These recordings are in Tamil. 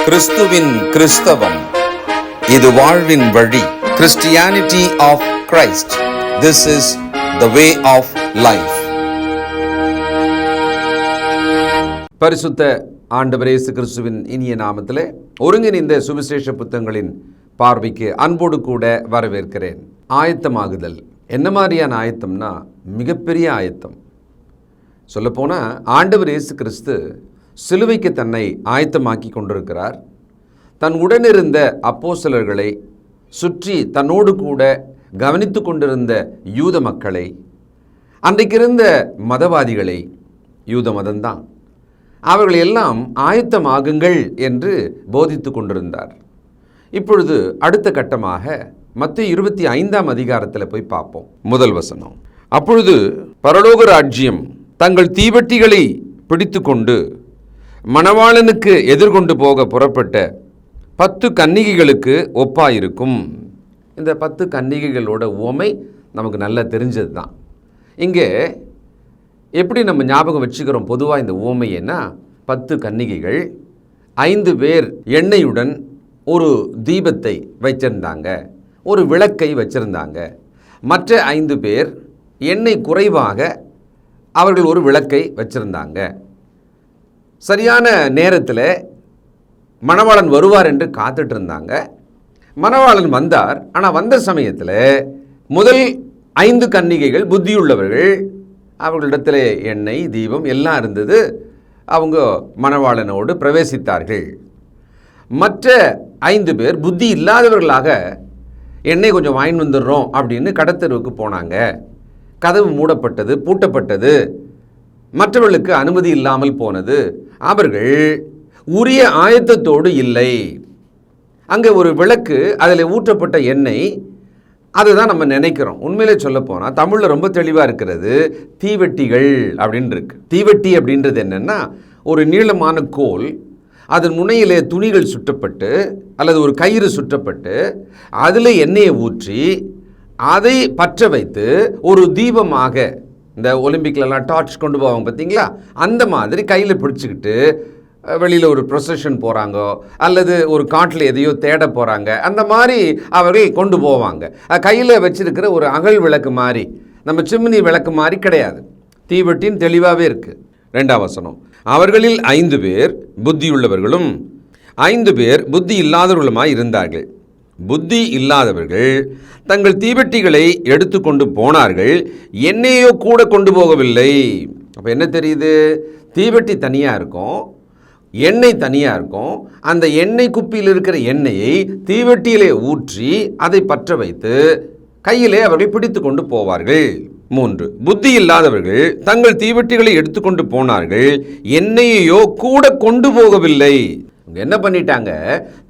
கிறிஸ்துவின் கிறிஸ்தவம், இது வாழ்வின் வழி. Christianity of Christ. This is the way of life. பரிசுத்த ஆண்டவர் இயேசு கிறிஸ்துவின் இனிய நாமத்திலே ஒருங்கிணைந்த சுவிசேஷ புத்தகங்களின் பார்வைக்கு அன்போடு கூட வரவேற்கிறேன். ஆயத்தமாகுதல் என்ன மாதிரியான ஆயத்தம்னா மிகப்பெரிய ஆயத்தம். சொல்லப்போனால் ஆண்டவர் இயேசு கிறிஸ்து சிலுவைக்கு தன்னை ஆயத்தமாக்கி கொண்டிருக்கிறார். தன் உடனிருந்த அப்போஸ்தலர்களை சுற்றி தன்னோடு கூட கவனித்து கொண்டிருந்த யூத மக்களை, அன்றைக்கிருந்த மதவாதிகளை, யூத மதம்தான், அவர்கள் எல்லாம் ஆயத்தமாகுங்கள் என்று போதித்து கொண்டிருந்தார். இப்பொழுது அடுத்த கட்டமாக மத்தேயு 25ஆம் அதிகாரத்தில் போய் பார்ப்போம். முதல் வசனம். அப்பொழுது பரலோக ராஜ்யம் தங்கள் தீவட்டிகளை பிடித்து கொண்டு மணவாளனுக்கு எதிர்கொண்டு போக புறப்பட்ட 10 கன்னிகைகளுக்கு ஒப்பாயிருக்கும். இந்த 10 கன்னிகைகளோட உவமை நமக்கு நல்லா தெரிஞ்சது தான். இங்கே எப்படி நம்ம ஞாபகம் வச்சுக்கிறோம் பொதுவாக இந்த உவமைன்னா, 10 கன்னிகைகள் 5 பேர் எண்ணெயுடன் ஒரு தீபத்தை வச்சிருந்தாங்க, ஒரு விளக்கை வச்சிருந்தாங்க. மற்ற 5 பேர் எண்ணெய் குறைவாக அவர்கள் ஒரு விளக்கை வச்சிருந்தாங்க. சரியான நேரத்தில் மணவாளன் வருவார் என்று காத்துட்டு இருந்தாங்க. மணவாளன் வந்தார். ஆனால் வந்த சமயத்தில் முதல் 5 கன்னிகைகள் புத்தியுள்ளவர்கள், அவர்களிடத்தில் எண்ணெய் தீபம் எல்லாம் இருந்தது. அவங்க மணவாளனோடு பிரவேசித்தார்கள். மற்ற 5 பேர் புத்தி இல்லாதவர்களாக எண்ணெய் கொஞ்சம் வாங்கி வந்துடுறோம் அப்படின்னு கடத்தெருவுக்கு போனாங்க. கதவு மூடப்பட்டது, பூட்டப்பட்டது, மற்றவர்களுக்கு அனுமதி இல்லாமல் போனது. அவர்கள் உரிய ஆயத்தத்தோடு இல்லை. அங்கே ஒரு விளக்கு, அதில் ஊற்றப்பட்ட எண்ணெய், அதுதான் நம்ம நினைக்கிறோம். உண்மையிலே சொல்ல போனால் தமிழில் ரொம்ப தெளிவாக இருக்கிறது தீவெட்டிகள் அப்படின்னு இருக்கு. தீவெட்டி அப்படின்றது என்னென்னா, ஒரு நீளமான கோல், அதன் முனையிலே துணிகள் சுற்றப்பட்டு அல்லது ஒரு கயிறு சுற்றப்பட்டு அதில் எண்ணெயை ஊற்றி அதை பற்ற வைத்து ஒரு தீபமாக, இந்த ஒலிம்பிக்லலாம் டார்ச் கொண்டு போவாங்க பார்த்தீங்களா, அந்த மாதிரி கையில் பிடிச்சிக்கிட்டு வெளியில் ஒரு ப்ரொசஷன் போகிறாங்க அல்லது ஒரு காட்டில் எதையோ தேட போகிறாங்க, அந்த மாதிரி அவர்கள் கொண்டு போவாங்க. கையில் வச்சிருக்கிற ஒரு அகல் விளக்கு மாதிரி, நம்ம சிம்னி விளக்கு மாதிரி கிடையாது. தீவெட்டின்னு தெளிவாகவே இருக்குது. 2ஆம் வசனம். அவர்களில் 5 பேர் புத்தியுள்ளவர்களும் 5 பேர் புத்தி இல்லாதவர்களுமாய் இருந்தார்கள். புத்தி இல்லாதவர்கள் தங்கள் தீவெட்டிகளை எடுத்து கொண்டு போனார்கள், எண்ணெயோ கூட கொண்டு போகவில்லை. அப்போ என்ன தெரியுது? தீவெட்டி தனியாக இருக்கும், எண்ணெய் தனியாக இருக்கும். அந்த எண்ணெய் குப்பியில் இருக்கிற எண்ணெயை தீவெட்டியிலே ஊற்றி அதை பற்ற வைத்து கையிலே அவர்கள் பிடித்து கொண்டு போவார்கள். 3. புத்தி இல்லாதவர்கள் தங்கள் தீவெட்டிகளை எடுத்துக்கொண்டு போனார்கள், எண்ணெயையோ கூட கொண்டு போகவில்லை. என்ன பண்ணிட்டாங்க?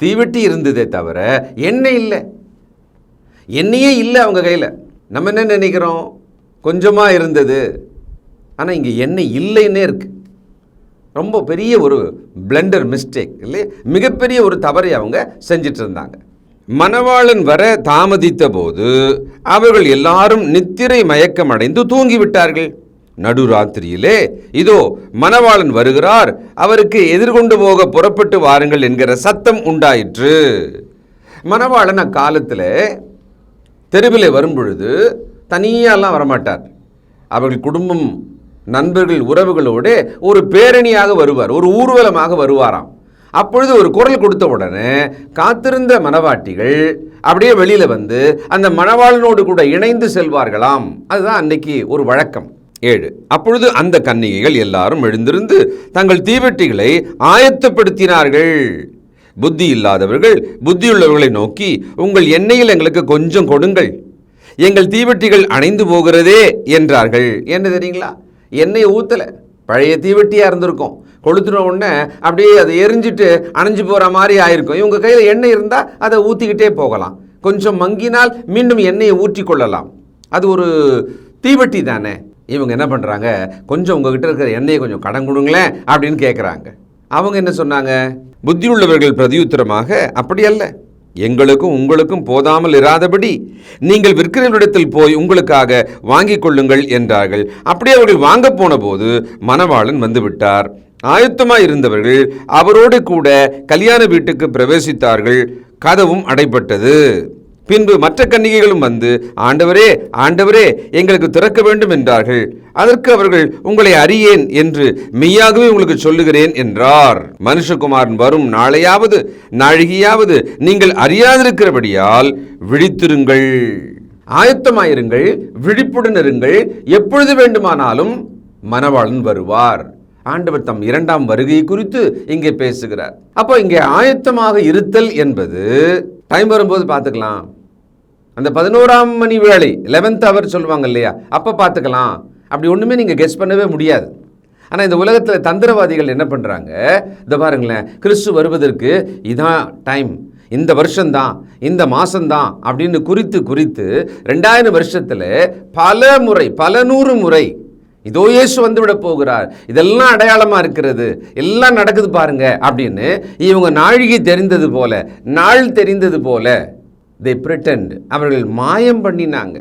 தீவெட்டி இருந்ததே தவிர எண்ணெய் இல்லை, எண்ணெயே இல்லை அவங்க கையில். நம்ம என்ன நினைக்கிறோம்? கொஞ்சமாக இருந்தது, ஆனால் இங்கே எண்ணெய் இல்லைன்னே இருக்கு. ரொம்ப பெரிய ஒரு பிளண்டர் மிஸ்டேக் இல்லையா? மிகப்பெரிய ஒரு தவறை அவங்க செஞ்சிட்டு இருந்தாங்க. மணவாளன் வர தாமதித்த போது அவர்கள் எல்லாரும் நித்திரை மயக்கம் அடைந்து தூங்கிவிட்டார்கள். நடுராத்திரியிலே இதோ மணவாளன் வருகிறார், அவருக்கு எதிர்கொண்டு போக புறப்பட்டு வாருங்கள் என்கிற சத்தம் உண்டாயிற்று. மணவாளன் அக்காலத்தில் தெருவிலே வரும்பொழுது தனியாலாம் வரமாட்டார். அவர்கள் குடும்பம், நண்பர்கள், உறவுகளோடு ஒரு பேரணியாக வருவார், ஒரு ஊர்வலமாக வருவாராம். அப்பொழுது ஒரு குரல் கொடுத்த உடனே காத்திருந்த மணவாட்டிகள் அப்படியே வெளியில் வந்து அந்த மணவாளனோடு கூட இணைந்து செல்வார்களாம். அதுதான் அன்னைக்கு ஒரு வழக்கம். 7. அப்பொழுது அந்த கன்னிகைகள் எல்லாரும் எழுந்திருந்து தங்கள் தீவெட்டிகளை ஆயத்தப்படுத்தினார்கள். புத்தி இல்லாதவர்கள் புத்தியுள்ளவர்களை நோக்கி, உங்கள் எண்ணெயில் எங்களுக்கு கொஞ்சம் கொடுங்கள், எங்கள் தீவெட்டிகள் அணைந்து போகிறதே என்றார்கள். என்ன தெரியுங்களா? எண்ணெயை ஊற்றலை, பழைய தீவெட்டியாக இருந்திருக்கும். கொளுத்துன உடனே அப்படியே அதை எரிஞ்சிட்டு அணைஞ்சு போகிற மாதிரி ஆயிருக்கும். இவங்க கையில் எண்ணெய் இருந்தால் அதை ஊற்றிக்கிட்டே போகலாம். கொஞ்சம் மங்கினால் மீண்டும் எண்ணெயை ஊற்றி கொள்ளலாம். அது ஒரு தீவெட்டி தானே. இவங்க என்ன பண்ணுறாங்க? கொஞ்சம் உங்ககிட்ட இருக்கிற எண்ணெயை கொஞ்சம் கடன் கொடுங்களேன் அப்படின்னு கேட்குறாங்க. அவங்க என்ன சொன்னாங்க? புத்தியுள்ளவர்கள் பிரதியுத்தரமாக, அப்படி அல்ல, எங்களுக்கும் உங்களுக்கும் போதாமல் இராதபடி நீங்கள் விற்கிறவரிடத்தில் போய் உங்களுக்காக வாங்கிக் கொள்ளுங்கள் என்றார்கள். அப்படியே அவர்கள் வாங்க போன போது மணவாளன் வந்துவிட்டார். ஆயத்தமாய் இருந்தவர்கள் அவரோடு கூட கல்யாண வீட்டுக்கு பிரவேசித்தார்கள். கதவும் அடைபட்டது. பின்பு மற்ற கன்னிகைகளும் வந்து, ஆண்டவரே, ஆண்டவரே, எங்களுக்கு திறக்க வேண்டும் என்றார்கள். அதற்கு அவர்கள், உங்களை அறியேன் என்று மெய்யாகவே உங்களுக்கு சொல்லுகிறேன் என்றார். மனுஷகுமாரன் வரும் நாளையாவது நாழிகையாவது நீங்கள் அறியாதிருக்கிறபடியால் விழித்திருங்கள். ஆயத்தமாயிருங்கள், விழிப்புடன் இருங்கள். எப்பொழுது வேண்டுமானாலும் மணவாளன் வருவார். ஆண்டவர் தம் இரண்டாம் வருகை குறித்து இங்கே பேசுகிறார். அப்போ இங்கே ஆயத்தமாக இருத்தல் என்பது டைம் வரும்போது பார்த்துக்கலாம். அந்த 11ஆம் மணி வேளை 11th hour சொல்லுவாங்க இல்லையா, அப்போ பார்த்துக்கலாம். அப்படி ஒன்றுமே நீங்கள் கெஸ் பண்ணவே முடியாது. ஆனால் இந்த உலகத்தில் தந்திரவாதிகள் என்ன பண்ணுறாங்க, இதை பாருங்களேன், கிறிஸ்து வருவதற்கு இதான் டைம், இந்த வருஷம்தான், இந்த மாதம்தான் அப்படின்னு குறித்து 2000 வருஷத்தில் பல முறை, பல 100 முறை இதோ இயேசு வந்து விட போகிறார், இதெல்லாம் அடையாளமாக இருக்கிறது, எல்லாம் நடக்குது பாருங்க அப்படின்னு இவங்க நாழிகை தெரிந்தது போல, நாள் தெரிந்தது போல they pretend, அவர்கள் மாயம் பண்ணினாங்க.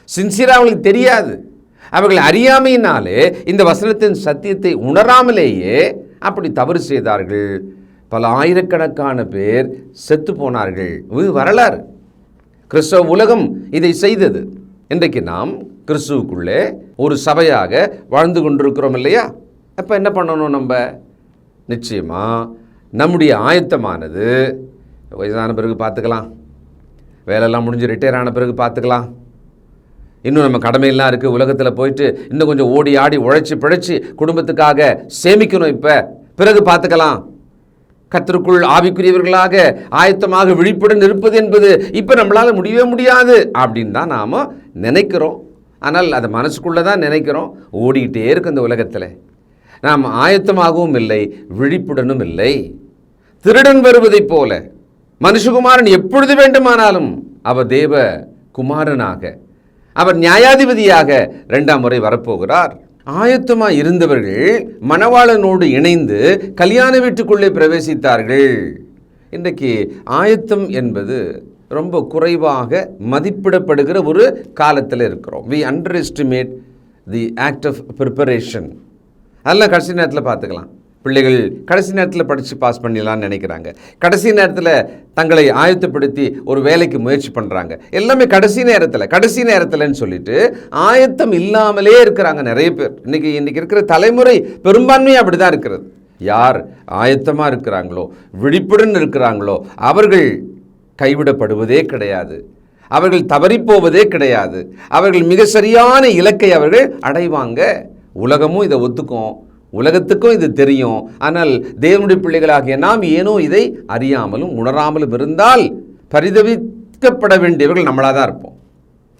சின்சியராக அவங்களுக்கு தெரியாது. அவர்கள் அறியாமையினாலே இந்த வசனத்தின் சத்தியத்தை உணராமலேயே அப்படி தவறு செய்தார்கள். பல ஆயிரக்கணக்கான பேர் செத்து போனார்கள். இது வரலாறு. கிறிஸ்தவ உலகம் இதை செய்தது. இன்றைக்கு நாம் கிறிஸ்துவுக்குள்ளே ஒரு சபையாக வாழ்ந்து கொண்டிருக்கிறோம் இல்லையா? அப்போ என்ன பண்ணணும்? நம்ம நிச்சயமாக நம்முடைய ஆயத்தமானது வயதான பிறகு பார்த்துக்கலாம், வேலையெல்லாம் முடிஞ்சு ரிட்டையர் ஆன பிறகு பார்த்துக்கலாம், இன்னும் நம்ம கடமையெல்லாம் இருக்குது, உலகத்தில் போயிட்டு இன்னும் கொஞ்சம் ஓடி ஆடி உழைச்சி பிழைச்சி குடும்பத்துக்காக சேமிக்கணும், இப்போ பிறகு பார்த்துக்கலாம். கர்த்தருக்குள் ஆவிக்குரியவர்களாக ஆயத்தமாக விழிப்புடன் இருப்பது என்பது இப்போ நம்மளால் முடியவே முடியாது அப்படின்னு தான் நாம் நினைக்கிறோம். ஆனால் அதை மனசுக்குள்ளே தான் நினைக்கிறோம். ஓடிக்கிட்டே இருக்கு இந்த உலகத்தில். நாம் ஆயத்தமாகவும் இல்லை, விழிப்புடனும் இல்லை. திருடன் வருவதைப் போல மனுஷகுமாரன் எப்பொழுது வேண்டுமானாலும் அவர் தேவ குமாரனாக, அவர் நியாயாதிபதியாக 2ஆம் முறை வரப்போகிறார். ஆயத்தமாக இருந்தவர்கள் மணவாளனோடு இணைந்து கல்யாண வீட்டுக்குள்ளே பிரவேசித்தார்கள். இன்றைக்கு ஆயத்தம் என்பது ரொம்ப குறைவாக மதிப்பிடப்படுகிற ஒரு காலத்தில் இருக்கிறோம். we underestimate the act of preparation. அதெல்லாம் கடைசி நேரத்தில் பார்த்துக்கலாம். பிள்ளைகள் கடைசி நேரத்தில் படித்து பாஸ் பண்ணிடலான்னு நினைக்கிறாங்க. கடைசி நேரத்தில் தங்களை ஆயத்தப்படுத்தி ஒரு வேலைக்கு முயற்சி பண்ணுறாங்க. எல்லாமே கடைசி நேரத்தில்னு சொல்லிட்டு ஆயத்தம் இல்லாமலே இருக்கிறாங்க நிறைய பேர். இன்றைக்கி இருக்கிற தலைமுறை பெரும்பான்மையாக அப்படி தான் இருக்கிறது. யார் ஆயத்தமாக இருக்கிறாங்களோ, விழிப்புடன் இருக்கிறாங்களோ, அவர்கள் கைவிடப்படுவதே கிடையாது, அவர்கள் தவறிப்போவதே கிடையாது. அவர்கள் மிக சரியான இலக்கை அவர்கள் அடைவாங்க. உலகமும் இதை ஒத்துக்கும், உலகத்துக்கும் இது தெரியும். ஆனால் தேவனுடைய பிள்ளைகளாகிய நாம் ஏனோ இதை அறியாமலும் உணராமலும் இருந்தால் பரிதவிக்கப்பட வேண்டியவர்கள் நம்மளாக தான் இருப்போம்.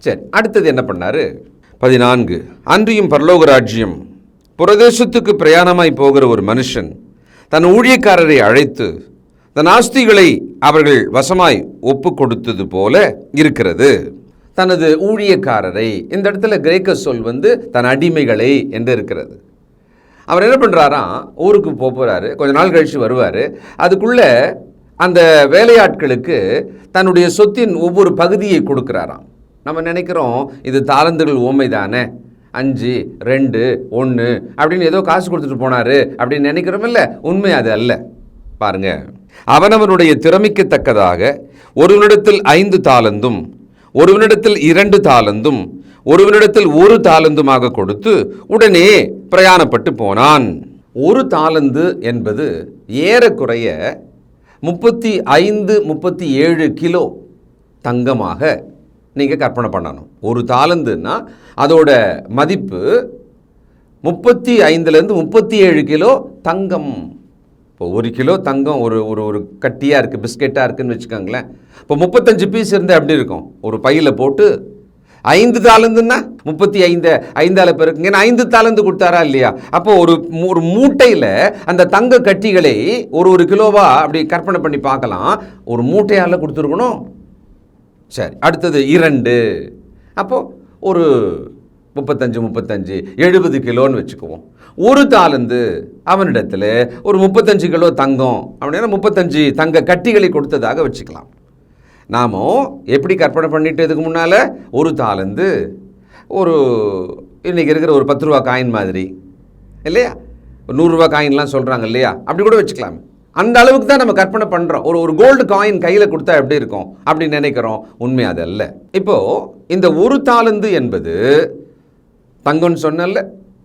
சரி, அடுத்தது என்ன பண்ணாரு? 14. அன்றியும் பரலோக ராஜ்யம் புரதேசத்துக்கு பிரயாணமாய் போகிற ஒரு மனுஷன் தன் ஊழியக்காரரை அழைத்து தன் ஆஸ்திகளை அவர்கள் வசமாய் ஒப்பு கொடுத்தது போல இருக்கிறது. தனது ஊழியக்காரரை, இந்த இடத்துல கிரேக்க சொல் தன் அடிமைகளை என்று இருக்கிறது. அவர் என்ன பண்ணுறாராம், ஊருக்கு போகிறாரு, கொஞ்ச நாள் கழித்து வருவார். அதுக்குள்ளே அந்த வேலையாட்களுக்கு தன்னுடைய சொத்தின் ஒவ்வொரு பகுதியை கொடுக்குறாராம். நம்ம நினைக்கிறோம் இது தாளந்துகள் உவமை தானே, 5, 2, 1 அப்படின்னு ஏதோ காசு கொடுத்துட்டு போனார் அப்படின்னு நினைக்கிறோம். இல்லை, உண்மை அது அல்ல. பாருங்க, அவனவனுடைய திறமைக்கு தக்கதாக ஒருவனிடத்தில் 5 தாலந்தும், ஒருவனிடத்தில் 2 தாலந்தும், ஒருவனிடத்தில் 1 தாலந்துமாக கொடுத்து உடனே பிரயாணப்பட்டு போனான். 1 தாலந்து என்பது ஏறக்குறைய 35-37 கிலோ தங்கமாக நீங்கள் கற்பனை பண்ணணும். 1 தாலந்துன்னா அதோட மதிப்பு 35லேருந்து 37 கிலோ தங்கம். இப்போ 1 கிலோ தங்கம் ஒரு ஒரு கட்டியாக இருக்குது, பிஸ்கெட்டாக இருக்குதுன்னு வச்சுக்கோங்களேன். இப்போ 35 பீஸ் இருந்தால் எப்படி இருக்கும்? ஒரு பையில் போட்டு 5 தாலந்துன்னா 35 5ஆல் பெருக்குங்க, 5 தாலந்து கொடுத்தாரா இல்லையா? அப்போ ஒரு மூட்டையில் அந்த தங்க கட்டிகளை ஒரு கிலோவா அப்படி கற்பனை பண்ணி பார்க்கலாம். ஒரு மூட்டையால் கொடுத்துருக்கணும். சரி, அடுத்தது 2. அப்போது ஒரு 35 70 கிலோன்னு வச்சுக்குவோம். 1 தாலந்து அவனிடத்தில் ஒரு 35 கிலோ தங்கம் அப்படின்னா 35 தங்க கட்டிகளை கொடுத்ததாக வச்சுக்கலாம். நாம் எப்படி கற்பனை பண்ணிட்டு இதுக்கு முன்னால் 1 தாலந்து ஒரு இன்றைக்கி இருக்கிற ஒரு 10 ரூபா காயின் மாதிரி இல்லையா? 100 காயின்லாம் சொல்கிறாங்க இல்லையா, அப்படி கூட வச்சுக்கலாமே. அந்த அளவுக்கு தான் நம்ம கற்பனை பண்ணுறோம். ஒரு கோல்டு காயின் கையில் கொடுத்தா எப்படி இருக்கும் அப்படி நினைக்கிறோம். உண்மை அது அல்ல. இப்போது இந்த 1 தாலந்து என்பது தங்கம்னு சொன்னல,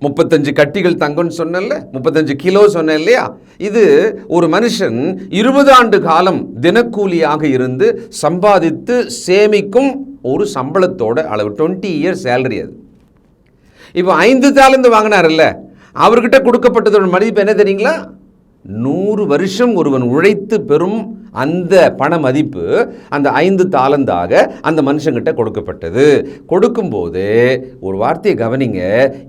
35 கட்டிகள் தங்கம்னு சொன்னல, 35 கிலோ சொன்னேன் இல்லையா. இது ஒரு மனுஷன் 20 ஆண்டு காலம் தினக்கூலியாக இருந்து சம்பாதித்து சேமிக்கும் ஒரு சம்பளத்தோட அளவு. 20 இயர்ஸ் சேலரி அது. இப்போ 5 தாலந்து வாங்கினார்ல, அவர்கிட்ட கொடுக்கப்பட்டதோட மதிப்பு என்ன தெரியுங்களா? 100 வருஷம் ஒருவன் உழைத்து பெறும் அந்த பண மதிப்பு அந்த 5 தாலந்தாக அந்த மனுஷங்கிட்ட கொடுக்கப்பட்டது. கொடுக்கும்போது ஒரு வார்த்தையை கவனிங்க.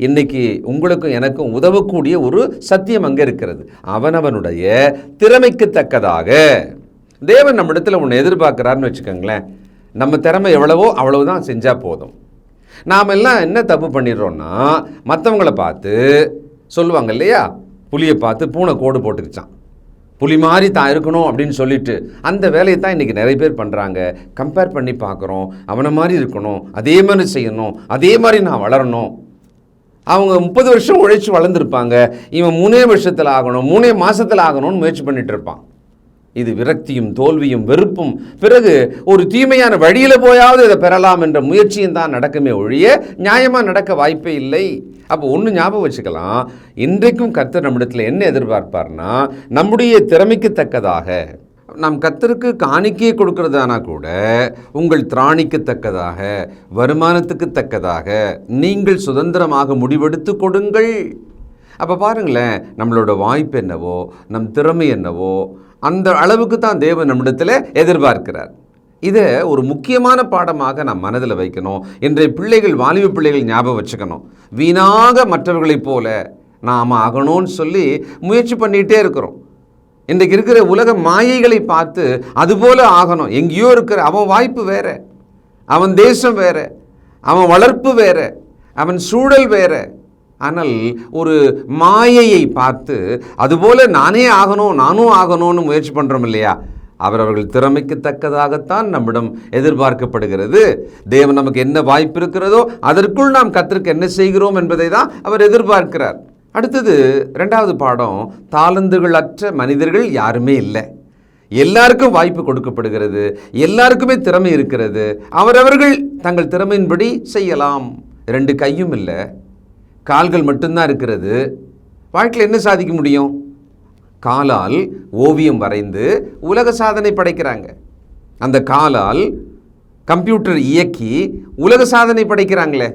இன்னைக்கு உங்களுக்கும் எனக்கும் உதவக்கூடிய ஒரு சத்தியம் அங்கே இருக்கிறது. அவனவனுடைய திறமைக்கு தக்கதாக தேவன் நம்ம இடத்துல ஒன்று எதிர்பார்க்கிறாருன்னு வச்சுக்கோங்களேன். நம்ம திறமை எவ்வளவோ அவ்வளவுதான் செஞ்சால் போதும். நாம் எல்லாம் என்ன தப்பு பண்ணிடுறோன்னா, மற்றவங்கள பார்த்து சொல்லுவாங்க இல்லையா, புலியை பார்த்து பூனை கோடு போட்டுக்கிச்சான், புலி மாதிரி தான் இருக்கணும் அப்படின்னு சொல்லிட்டு அந்த வேலையை தான் இன்றைக்கி நிறைய பேர் பண்ணுறாங்க. கம்பேர் பண்ணி பார்க்குறோம், அவனை மாதிரி இருக்கணும், அதே மாதிரி செய்யணும், அதே மாதிரி நான் வளரணும். அவங்க 30 வருஷம் உழைச்சி வளர்ந்துருப்பாங்க, இவன் 3 வருஷத்தில் ஆகணும், 3 மாதத்தில் ஆகணும்னு முயற்சி பண்ணிட்டு இருப்பான். இது விரக்தியும் தோல்வியும் வெறுப்பும், பிறகு ஒரு தீமையான வழியில் போயாவது இதை பெறலாம் என்ற முயற்சியும் தான் நடக்குமே ஒழிய நியாயமாக நடக்க வாய்ப்பே இல்லை. அப்போ ஒன்று ஞாபகம் வச்சுக்கலாம், இன்றைக்கும் கர்த்தர் நம்மிடத்தில் என்ன எதிர்பார்ப்பார்னா, நம்முடைய திறமைக்கு தக்கதாக நாம் கர்த்தருக்கு காணிக்கையை கொடுக்கறதானா கூட உங்கள் திராணிக்கு தக்கதாக, வருமானத்துக்கு தக்கதாக நீங்கள் சுதந்திரமாக முடிவெடுத்து கொடுங்கள். அப்போ பாருங்களேன், நம்மளோட வாய்ப்பு என்னவோ, நம் திறமை என்னவோ அந்த அளவுக்கு தான் தேவன் நம்மிடத்தில் எதிர்பார்க்கிறார். இதை ஒரு முக்கியமான பாடமாக நாம் மனதில் வைக்கணும். இன்றைய பிள்ளைகள், வாலிப பிள்ளைகள் ஞாபகம் வச்சுக்கணும். வீணாக மற்றவர்களைப் போல நாம் ஆகணும்னு சொல்லி முயற்சி பண்ணிகிட்டே இருக்கிறோம். இன்றைக்கு இருக்கிற உலக மாயைகளை பார்த்து அதுபோல் ஆகணும். எங்கேயோ இருக்கிற அவன் வாய்ப்பு வேறு, அவன் தேசம் வேறு, அவன் வளர்ப்பு வேறு, அவன் சூழல் வேறு. ஆனால் ஒரு மாயையை பார்த்து அதுபோல் நானே ஆகணும், நானும் ஆகணும்னு முயற்சி பண்ணுறோம் இல்லையா. அவரவர்கள் திறமைக்கு தக்கதாகத்தான் நம்மிடம் எதிர்பார்க்கப்படுகிறது. தேவன் நமக்கு என்ன வாய்ப்பு இருக்கிறதோ அதற்குள் நாம் கர்த்தருக்கு என்ன செய்கிறோம் என்பதை தான் அவர் எதிர்பார்க்கிறார். அடுத்தது 2வது பாடம், தாளந்துகள் அற்ற மனிதர்கள் யாருமே இல்லை. எல்லாருக்கும் வாய்ப்பு கொடுக்கப்படுகிறது, எல்லாருக்குமே திறமை இருக்கிறது. அவரவர்கள் தங்கள் திறமையின்படி செய்யலாம். 2 கையும் இல்லை, கால்கள் மட்டும்தான் இருக்கிறது. வாழ்க்கையில் என்ன சாதிக்க முடியும்? காலால் ஓவியம் வரைந்து உலக சாதனை படைக்கிறாங்க. அந்த காலால் கம்ப்யூட்டர் இயக்கி உலக சாதனை படைக்கிறாங்களே.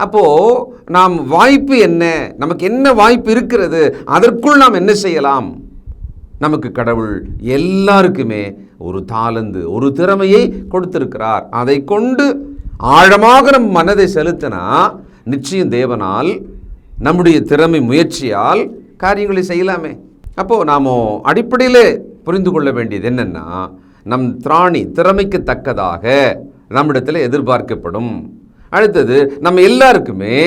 அப்போது நாம் வாய்ப்பு என்ன, நமக்கு என்ன வாய்ப்பு இருக்கிறது, அதற்குள் நாம் என்ன செய்யலாம்? நமக்கு கடவுள் எல்லாருக்குமே ஒரு தாளந்து, ஒரு திறமையை கொடுத்திருக்கிறார். அதை கொண்டு ஆழமாக நம் மனதை செலுத்தினா நிச்சயம் தேவனால் நம்முடைய திறமை முயற்சியால் காரியங்களை செய்யலாமே. அப்போது நாம் அடிப்படையில் புரிந்து கொள்ள வேண்டியது என்னென்னா, நம் திறமைக்கு தக்கதாக நம்மிடத்தில் எதிர்பார்க்கப்படும். அடுத்தது, நம்ம எல்லாருக்குமே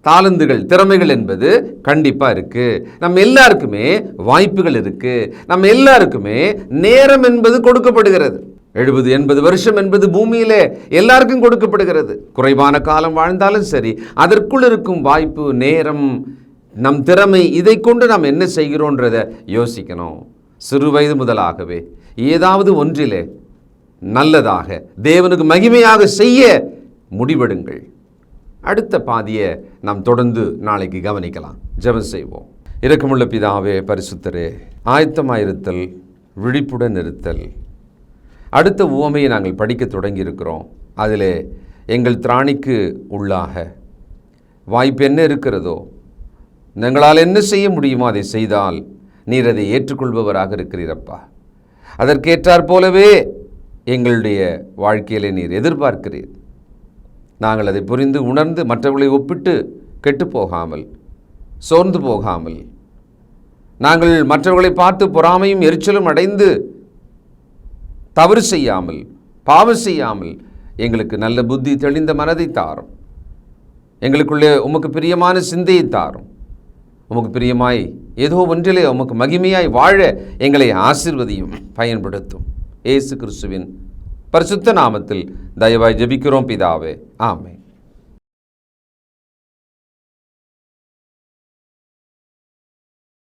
தாளந்துகள், திறமைகள் என்பது கண்டிப்பாக இருக்குது. நம்ம எல்லாருக்குமே வாய்ப்புகள் இருக்குது. நம்ம எல்லாருக்குமே நேரம் என்பது கொடுக்கப்படுகிறது. 70-80 வருஷம் என்பது பூமியிலே எல்லாருக்கும் கொடுக்கப்படுகிறது. குறைவான காலம் வாழ்ந்தாலும் சரி, அதற்குள் இருக்கும் வாய்ப்பு, நேரம், நம் திறமை, இதை கொண்டு நாம் என்ன செய்கிறோன்றதை யோசிக்கணும். சிறு வயது முதலாகவே ஏதாவது ஒன்றிலே நல்லதாக தேவனுக்கு மகிமையாக செய்ய முடிவெடுங்கள். அடுத்த பாதியை நாம் தொடர்ந்து நாளைக்கு கவனிக்கலாம். ஜெபம் செய்வோம். இரக்கமுள்ள பிதாவே, பரிசுத்தரே, ஆயத்தமாயிருத்தல், விழிப்புடன் இருத்தல். அடுத்த உவமையை நாங்கள் படிக்க தொடங்கியிருக்கிறோம். அதில் எங்கள் திராணிக்கு உள்ளாக வாய்ப்பு என்ன இருக்கிறதோ, எங்களால் என்ன செய்ய முடியுமோ அதை செய்தால் நீர் அதை ஏற்றுக்கொள்பவராக இருக்கிறீரப்பா. அதற்கேற்றாற் போலவே எங்களுடைய வாழ்க்கையிலே நீர் எதிர்பார்க்கிறீர். நாங்கள் அதை புரிந்து உணர்ந்து மற்றவர்களை ஒப்பிட்டு கெட்டு போகாமல், சோர்ந்து போகாமல், நாங்கள் மற்றவர்களை பார்த்து பொறாமையும் எரிச்சலும் அடைந்து தவறு செய்யாமல், பாவம் செய்யாமல் எங்களுக்கு நல்ல புத்தி, தெளிந்த மனதை தாரும். எங்களுக்குள்ளே உமக்கு பிரியமான சிந்தையை தாரும். உமக்கு பிரியமாய் ஏதோ ஒன்றிலே உமக்கு மகிமையாய் வாழ எங்களை ஆசீர்வதியும், பயன்படுத்தும். இயேசு கிறிஸ்துவின் பரிசுத்த நாமத்தில் தயவாய் ஜெபிக்கிறோம் பிதாவே, ஆமென்.